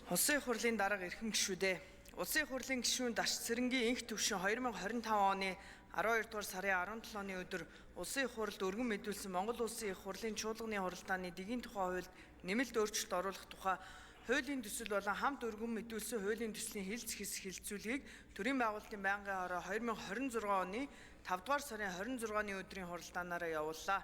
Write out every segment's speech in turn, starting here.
Улсын хурлын дарга эрхэм гишүүдээ. Улсын хурлын гишүүн Дашт Цэрэнгийн энх төвшин 2025 оны 12 дугаар сарын 17-ны өдөр Улсын хурлд өргөн мэдүүлсэн Монгол Улсын их хурлын чуулганы хуралдааны дэгийн тухай хуульд нэмэлт өөрчлөлт оруулах тухай хуулийн төсөл болон хамт өргөн мэдүүлсэн хуулийн төслийн хэлц хэсэг хилцүүлгийг төрийн байгуулалтын байнгын хороо 2026 оны 5 дугаар сарын 26-ны өдрийн хуралдаанаараа явууллаа.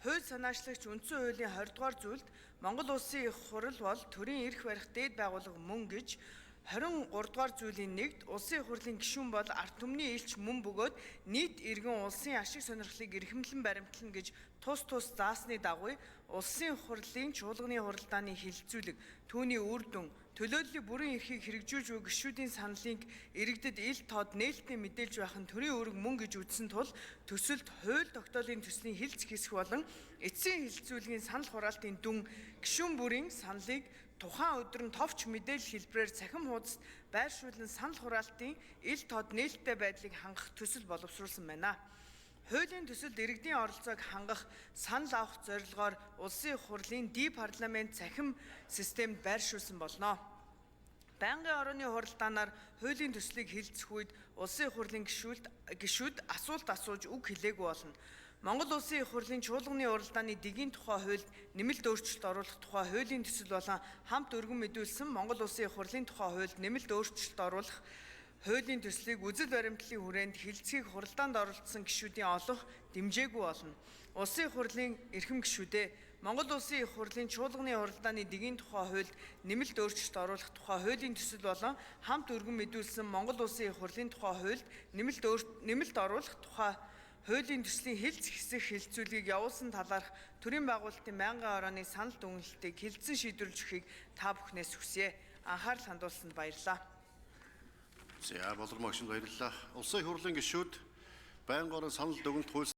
Хууль санаачлагч үндсэн хуулийн 20 дугаар зүйлд Монгол Улсын их хурал бол төрийн эрх барих дээд байгууллага мөн гэж 23 дугаар зүйлийн 1-д Улсын их хурлын гишүүн бол ард түмний элч мөн бөгөөд нийт иргэн улсын ашиг сонирхлыг эрхэмлэн баримтлана гэж тус заасны дагуу Улсын их хурлын чуулганы хуралдааны хилцүүлэг түүний үр дүн төлөөллийн бүрэн эрхийг хэрэгжүүлж буй гишүүдийн саналыг иргэдэд ил тод нээлттэй мэдээлж байх нь төрийн үүрэг мөн гэж үзсэн тул төсөлд хууль тогтоолын төслийн хэлц хэсэг болон эцсийн хилцүүлгийн санал хураалтын дүн гишүүн бүрийн саналыг тухайн өдөр нь товч мэдээлэл хэлбэрээр цахим хуудасд байршуулан санал хураалтын ил тод нээлттэй байдлыг хангах төсөл боловсруулсан байна. Хуулийн төсөлд иргэдийн оролцоог хангах санал авах зорилгоор Улсын их хурлын парламент цахим системд байршуулсан болно. Байнгын орооны хуралдаанаар хуулийн төслийг хэлцэх үед Улсын их хурлын гишүүд асуулт асууж үг хэлээгүй болно. Монгол Улсын их хурлын чуулганы хуралдааны дэгийн тухай хуульд нэмэлт өөрчлөлт оруулах тухай хуулийн төсөл болон хамт өргөн мэдүүлсэн Монгол Улсын их хурлын тухай хуульд нэмэлт өөрчлөлт оруулах хуулийн төслийг үзэл баримтлалын хүрээнд хэлцгийг хуралдаанд оролцсон гишүүдийн олох дэмжээгүй болно. Улсын их хурлын эрхэм гишүүдээ Монгол Улсын их хурлын чуулганы хуралдааны дэгийн тухай хуульд нэмэлт өөрчлөлт оруулах тухай хуулийн төсөл болон хамт өргөн мэдүүлсэн Монгол Улсын их хурлын тухай хуульд нэмэлт оруулах тухай хуулийн төслийн хэлц хэсэг хилцүүлгийг явуулсан талаарх төрийн байгуулалтын байнгын орооны санал дүгнэлтийг хэлэлцэн шийдвэрлэж өгөхийг та бүхнээс хүсье. Анхаарал хандуулсанд баярлалаа. За болормогчд баярлалаа. Улсын их хурлын гишүүд байнгын орон санал дүгнэлт хууль